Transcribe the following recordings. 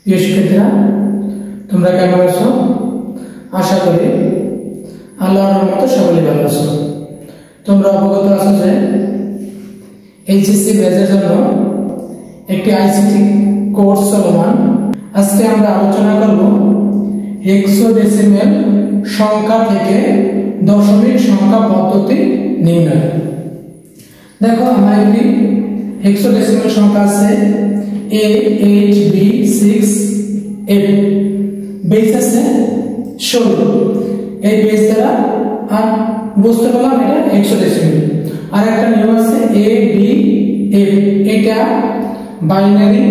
প্রিয় শিক্ষার্থীরা, তোমরা কেমন আছো? আশা করি আল্লাহর রহমতে সকলে ভালো আছো। তোমরা অবগত আছো যে এইচএসসি ব্যাচের জন্য একটি আইসিটি কোর্স চলমান। আজকে আমরা আলোচনা করব হেক্সাডেসিমাল সংখ্যা থেকে দশমিক সংখ্যা পদ্ধতি নির্ণয়। দেখো, আমার একটি হেক্সাডেসিমাল সংখ্যা আছে A8B6F, বেস আছে 16। এই বেস দ্বারা আর বুঝতে পারলাম এটা হেক্সাডেসিমাল। আর একটা নিয়ম আছে ABF, এটা বাইনারি,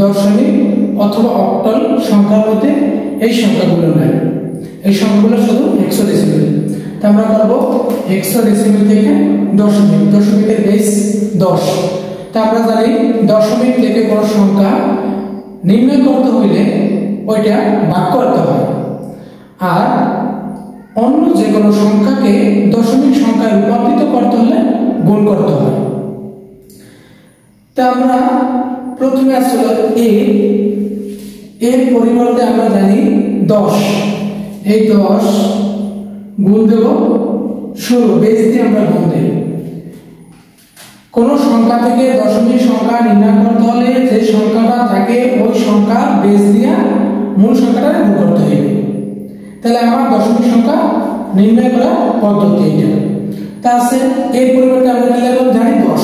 দশমিক অথবা অক্টাল সংখ্যার মধ্যে এই সংখ্যাগুলো নেয়। এই সংখ্যাগুলো শুধু হেক্সাডেসিমাল। তা আমরা করব হেক্সাডেসিমাল থেকে দশমিক। দশমিকের বেস 10। তা আমরা জানি দশমিক থেকে কোনো সংখ্যা নির্ণয় করতে হইলে ওইটা ভাগ করতে হয়, আর অন্য যে কোনো সংখ্যাকে দশমিক সংখ্যায় রূপান্তরিত করতে হলে গুণ করতে হয়। তা আমরা প্রথমে আসলে এর পরিবর্তে আমরা জানি 10। এই 10 গুণ দেব 16, বেস দিয়ে আমরা গুণ দেব। কোন সংখ্যা থেকে দশমিক সংখ্যা নির্ণয় করতে হলে যে সংখ্যাটা থাকে ওই সংখ্যা বেস দিয়ে মূল সংখ্যাটা গুণ করতে হবে। তাহলে আমার দশমিক সংখ্যা নির্ণয় করার পদ্ধতি এটা। তা আছে এর পরিবর্তে আমরা লিখলাম জানি 10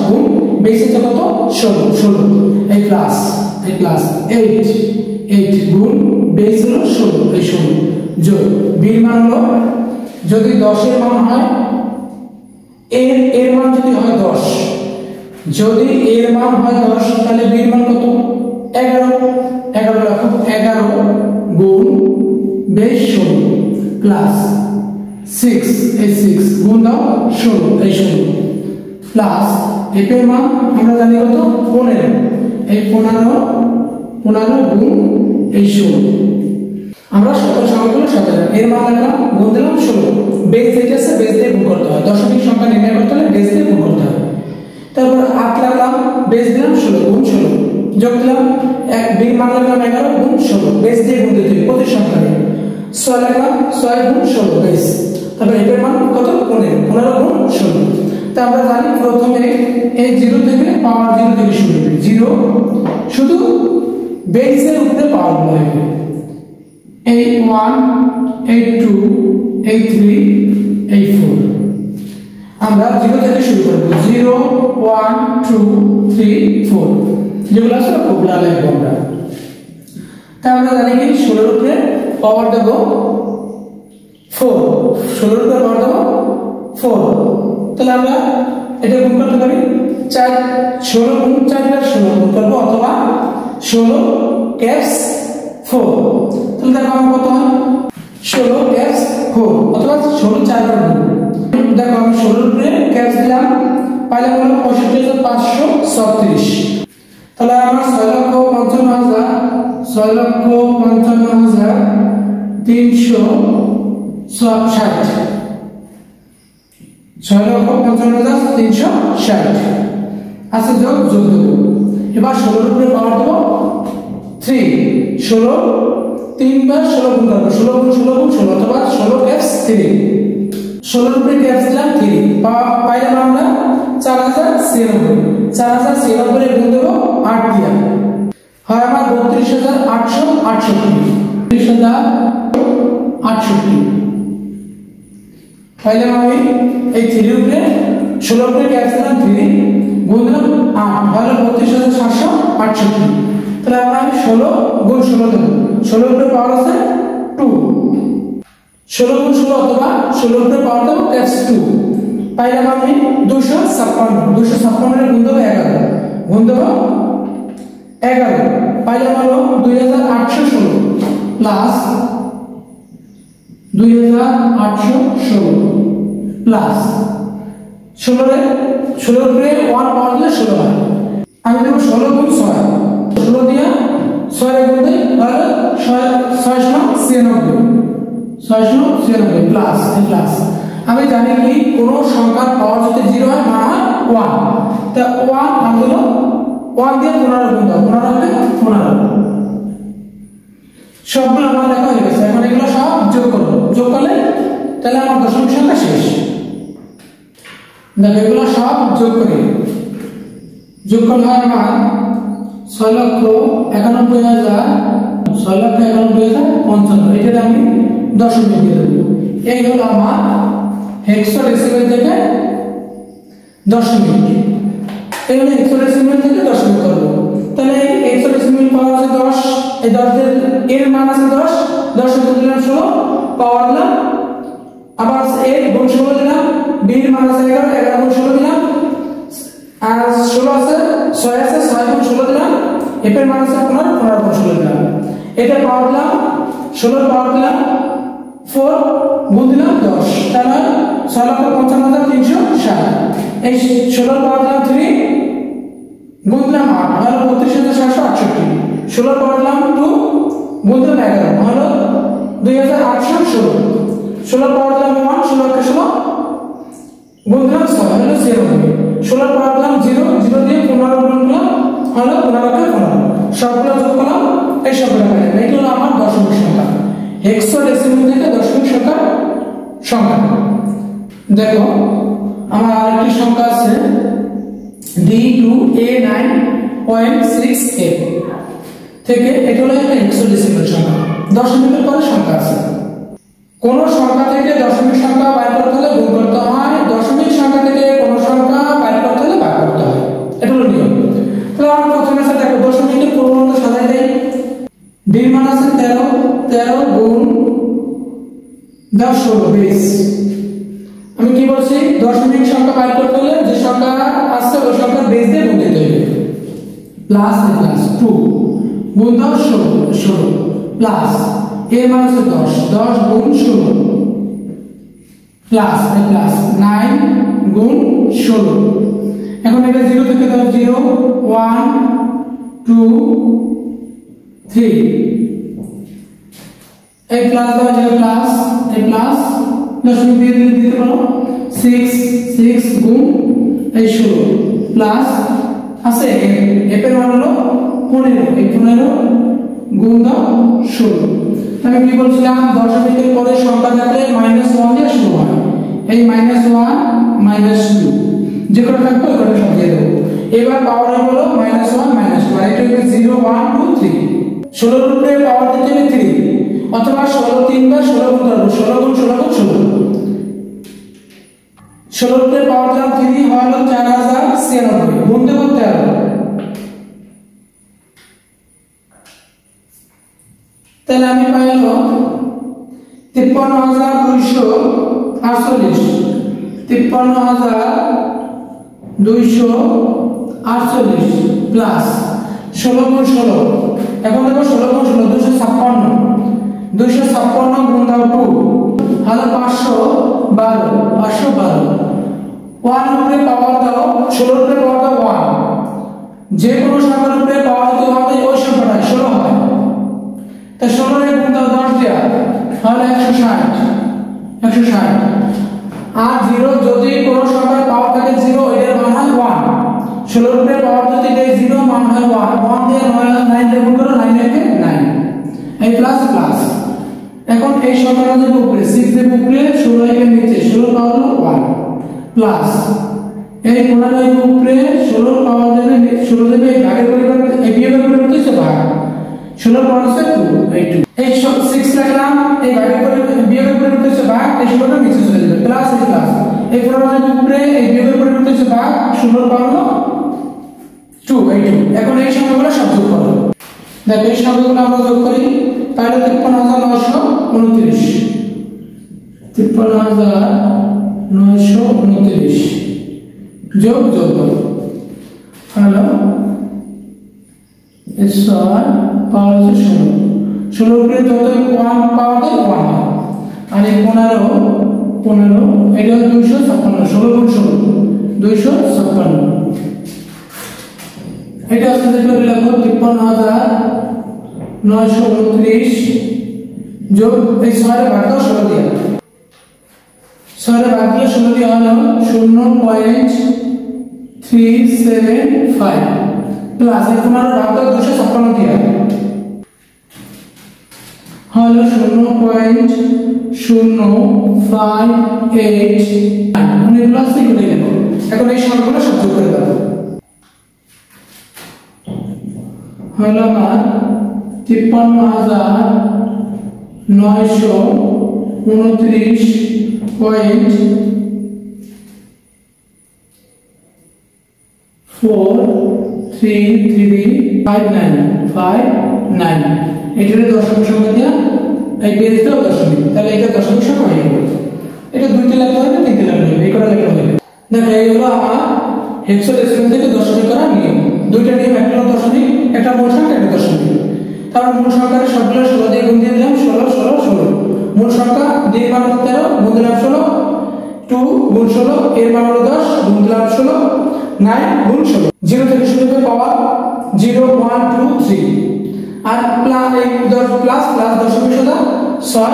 গুণ বেসে কত 16, এই প্লাস 8 গুণ বেস হলো 16, এই 16 যোগ বির মান হলো, যদি 10 এর মান হয় এর মান যদি হয় 10, যদি এর মান হয় 10 তাহলে বির মান কত 11 রাখো। 11 গুণ বেস 16 প্লাস 6, এই 6 গুণ দাও 16, এই 16 প্লাস এর মান আমরা জানি কত 15, এই 15 গুণ এই 16। আমরা সকল সংখ্যাগুলো সাথে এর মান লাগলাম, গুণ দিলাম 16, বেস যেটা আছে বেস দিয়ে গুণ করতে হয়। দশমিক সংখ্যা নির্ণয় করতে হলে বেস দিয়ে গুণ করতে হয়। তারপর 8 লাগলাম, বেস দিলাম 16 গুণ 16, যোগ দিলাম বির মান লাগলাম 11 গুণ 16, বেস দিয়ে গুণ দিতে হবে প্রতি সংখ্যাকে। 6 লাগলাম, 6 গুণ 16 বেস, তারপর এর মান কত 15 গুণ 16। তা আমরা জানি প্রথমে এই 0 থেকে পাওয়ার 0 থেকে শুরু হবে। 0 শুধু বেসের উপরে পাওয়ার গুলো হবে। এই 1, এই 2, এই 3, এই 4 আমরা 0 থেকে শুরু করব। 0 1 2 3 4 যেগুলো আছে ওগুলা লিখব আমরা। তা আমরা জানি কি 16 এর উপরে পাওয়ার দেব 4, 16 এর উপরে পাওয়ার দেব 4। তাহলে আমরা এটা গুণ করতে পারি 16 গুণ 4 এর 16 গুণ করব, অথবা 16 ক্যাপস 4। তাহলে দেখো আমার কত হয় 16 ক্যাপস 4, অথবা 16 4 বার গুণ। দেখো আমি 16 এর উপরে ক্যাপস দিলাম, পাইলাম হলো 65,536। তাহলে আমার 6,55,360, 6,55,360 আছে যোগ দেব। এবার 16 এর উপরে পাওয়ার দেব 3, 16 3 বার 16 গুণ করব, 16 গুণ 16 গুণ 16, অথবা 16 ক্যাপস 3। 16 এর উপরে ক্যাপস দিলাম 3, পাইলাম আমরা 4096 এর গুণ দেব 8 দিয়া, হয় আমার 32,868। পাইলাম আমি এই 3 এর উপরে 16 এর উপরে ক্যাপস দিলাম 3, গুণ দিলাম 8, হয় 32,768। তাহলে আমরা 16 গুণ 16 দেব। 16 এর উপরে পাওয়ার আছে 2, 16 গুণ 16, অথবা 16 এর উপরে পাওয়ার দেব ক্যাপস 2। পাইলাম আমি 256 এর গুণ দেব 11, গুণ দেব 11, পাইলাম হলো 2816 প্লাস 2816 প্লাস 16 এর উপরে 1 পাওয়ার দিলে 16 হয়। আমি দেব 16 গুণ 6, 16 দিয়া 6 এর গুণ দেই, তাহলে 696 প্লাস আমি জানি কি কোন সংখ্যার পাওয়ার যদি 0 হয় মান হয় 1। তা 1 হলো 1 দিয়ে 15 গুণ দাও, 15 হবে 15। সবগুলো আমার লেখা হয়ে গেছে। এখন এগুলো সব যোগ করব, যোগ করলে তাহলে আমার দশমিক সংখ্যা শেষ। দেখো এগুলো সব যোগ করি, যোগ করলে হয় আমার 6,91,691,055। এটা আমি দশমিক দিয়ে দেবো। এই হলো আমার হেক্সাডেসিমাল থেকে দশমিক। এই হলো হেক্সাডেসিমাল থেকে দশমিক করবো। তাহলে হেক্সাডেসিমাল পাওয়ার আছে 10, এই 10 এর মান আছে 10, 10 গুণ দিলাম 16 পাওয়ার দিলাম, আবার এর গুণ 16 দিলাম, b এর মান আছে 11, 11 গুণ 16 দিলাম, আর 16 আছে 6 আছে 6 গুণ 16 দিলাম, f এর মান আছে 15, 15 গুণ 16 দিলাম। এটা পাওয়ার দিলাম 16 পাওয়ার দিলাম 4 গুণ দিলাম 10, তাহলে 6,55,360। এই 16 পাওয়ার দিলাম 3 গুণ দিলাম 8 হলো 32,768। 16 পাওয়ার দিলাম 2 গুণ দিলাম 11 হলো 2,816। 16 পাওয়ার দিলাম 1, 16 কে 16 গুণ দিলাম 6 হলো 96। 16 পাওয়ার দিলাম 0, 0 দিয়ে 15 গুণ দিলাম হলো 15 কে 15। সবগুলো যোগ করলাম, এই সবগুলো পেলাম। এইটা হলো আমার দশমিক সংখ্যা, হেক্সাডেসিমাল থেকে দশমিক সংখ্যা। দেখো আমার আরেকটি সংখ্যা আছে D2A9.68 থেকে। এটা হলো একটা হেক্সাডেসিমাল সংখ্যা, দশমিকের পরে সংখ্যা আছে। কোন সংখ্যা থেকে দশমিক সংখ্যা বাইর করতে হলে গুণ করতে হয়, দশমিক সংখ্যা থেকে কোন সংখ্যা বাইর করতে হলে ভাগ করতে হয়। এটা হলো নিয়ম। তাহলে আমরা প্রথমে আছে দেখো দশমিকের পূর্ণাঙ্গ সাজাই দেই। b এর মান আছে 13, 13 গুণ 10 16 20। আমি কি বলছি, দশমিক সংখ্যা বাইর করতে হলে যে সংখ্যা আছে ওই সংখ্যার বেস দিয়ে গুণ দিতে হবে। প্লাস 2 গুণ 10 16 প্লাস এর মান আছে 10, 10 গুণ 16 প্লাস 9 গুণ 16। এখন এটা 0 থেকে দাও 0 1 2 3, এই প্লাস দাও 0 প্লাস এই প্লাস দশমিক দিয়ে দিতে পারো 6 6 গুণ এই 16 প্লাস আছে এর মান হলো 15, এই 15 গুণ দাও 16। আমি কি বলছিলাম, দশমিকের পরে সংখ্যা থাকলে -1 দিয়ে শুরু হয়। এই -1 -2 যে কোনো থাকবে ওটা সব দিয়ে দেবো। এবার পাওয়ার হলো -1 -2, এটা হলো 0 1 2 3। 16 এর উপরে পাওয়ার দিতে হবে 3, অথবা 16 3 বার 16 গুণ করব, 16 গুণ 16 গুণ 16। 16 এর উপরে পাওয়ার দিলাম 3 হলো 4096 গুণ দেব 13। তাহলে আমি পাইলো 53,248, 53,248 প্লাস 16 গুণ 16। এখন দেখো 16 গুণ 16 256, 256 গুণ দাও 2 হলো 512, 512। 1 উপরে পাওয়ার দাও, 16 উপরে পাওয়ার দাও 1, যে কোনো সংখ্যার উপরে পাওয়ার দিতে হবে ওই সংখ্যাটা 16 হয়। তা 16 এর গুণ দাও 10 দিয়া হলো 160, 160। আর 0 যদি কোনো সংখ্যার পাওয়ার থাকে 0 এর মান হয় 1। 16 এর উপরে পাওয়ার যদি দেই 0 মান হয় 1, 1 দিয়ে 9 দিয়ে গুণ করো 9 এর 9, এই প্লাস প্লাস। এখন এই সংখ্যাটা দেব উপরে 6 দেব উপরে, 16 এর নিচে 16 পাওয়ার হলো 1 প্লাস এই 15 এর উপরে 16 পাওয়ার দেবে 16 দেবে, এই ভাগের পরিবর্তে এই বিয়োগের পরিবর্তে হচ্ছে ভাগ, 16 পাওয়ার হচ্ছে 2 এই 2। এই 6 রাখলাম, এই ভাগের পরিবর্তে বিয়োগের পরিবর্তে হচ্ছে ভাগ, এই 16টা নিচে চলে যাবে প্লাস এই প্লাস। এই 15 এর উপরে এই বিয়োগের পরিবর্তে হচ্ছে ভাগ, 16 পাওয়ার হলো 2 এই 2। এখন এই সংখ্যাগুলো সব যোগ করো। দেখো এই সংখ্যাগুলো আমরা যোগ করি, তাহলে 53,929, 53,929 যোগ করো হলো ঈশ্বর পাওয়ার হচ্ছে 16 উপরে যত 1 পাওয়ার দেয় 1 হয়। আর এই 15 এটা 256, 16 গুণ 16 256। এটা আছে দেখো লিখো 53,929 যোগ এই 6 এর ভাগ দাও 16 দিয়ে, 6 এর ভাগ দিয়ে 16 দিয়ে হলো 0.375 প্লাস এই 15 ভাগ দাও 256 দিয়ে হলো 0.058 অনেকগুলো আছে কেটে গেল। এখন এই সংখ্যাগুলো সব যোগ করে দাও। হলো আমার 53.43359 এটার দশমিক সংখ্যা দিয়া এই বেসটাও দশমিক, তাহলে এটা দশমিক সংখ্যা হয়ে গেল। এটা দুইটা লেখা হবে, তিনটা লেখা হবে, এই কটা লেখা হবে। দেখো এই হলো আমার হেক্সাডেসিমাল থেকে দশমিক করার নিয়ম। দুইটা নিয়ম, একটা হলো দশমিক, একটা মূল সংখ্যা, একটা দশমিক। তারপর মূল সংখ্যার সবগুলো 16 দিয়ে গুণ দিয়ে দিলাম, 16 16 16। মূল সংখ্যা দিয়ে মান 13 গুণ দিলাম 16, 2 গুণ 16 এর মান হলো 10 গুণ দিলাম 16, 9 গুণ 16। 0 থেকে শুরু করে পাওয়ার 0 1 2 3 আর প্লাস প্লাস প্লাস দশমিক সদা 6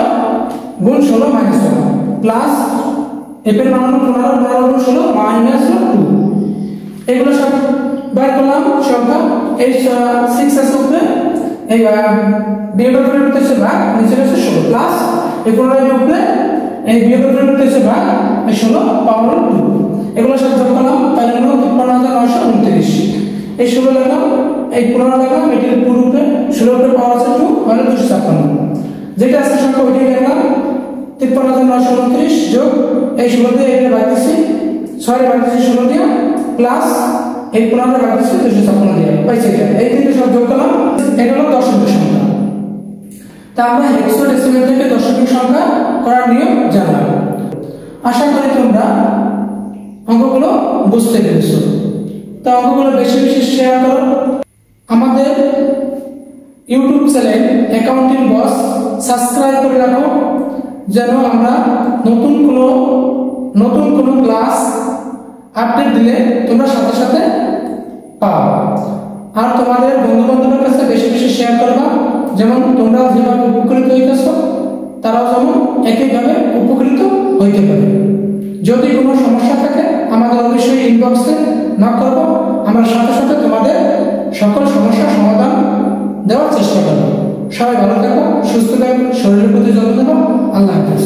গুণ 16 মাইনাস 1 প্লাস এর মান হলো 15 15 গুণ 16 মাইনাস 2। এগুলো সব বের করলাম সংখ্যা। এই 6 আছে উপরে, এই বিয়োগের পরে হচ্ছে ভাগ, নিচে হচ্ছে 16 প্লাস এই 15 এর উপরে এই বিয়োগের পরে হচ্ছে ভাগ, এই 16 পাওয়ার 2। এগুলো সব যোগ করলাম, তাহলে হলো 53929। এই 16 লিখলাম, এই 15 লিখলাম, এটার পুরোটা 16 এর পাওয়ার আছে 2 হলো 256। যেটা আছে সংখ্যা ওইটাই লিখলাম, 53929 যোগ এই 16 দিয়ে এটা ভাগ দিছি, 6 এর ভাগ দিছি 16 দিয়ে প্লাস এই 15 এর ভাগ দিছি 256 দিয়ে পাইছি। এই তিনটে সব যোগ করলাম, এটা হলো দশমিক সংখ্যা। তা আমরা হেক্সাডেসিমাল থেকে দশমিক সংখ্যা করার নিয়ম জানলাম। আশা করি তোমরা অঙ্কগুলো বুঝতে পেরেছো। তা অঙ্কগুলো বেশি বেশি শেয়ার করো। আমাদের ইউটিউব চ্যানেল অ্যাকাউন্টিং বস সাবস্ক্রাইব করে রাখো, যেন আমরা নতুন কোনো ক্লাস আপডেট দিলে তোমরা সাথে সাথে পাও। আর তোমাদের বন্ধু বান্ধবের কাছে বেশি বেশি শেয়ার করবা, যেমন তোমরা যেভাবে উপকৃত হইতেছো তারাও যেমন একইভাবে উপকৃত হইতে পারে। যদি কোনো সমস্যা থাকে আমাদের অবশ্যই ইনবক্সে নক করবো, আমরা সাথে সাথে তোমাদের সকল সমস্যার সমাধান দেওয়ার চেষ্টা করবো। সবাই ভালো থাকো, সুস্থ থাকো, শরীরের প্রতি যত্ন নেবো। আল্লাহ হাফেজ।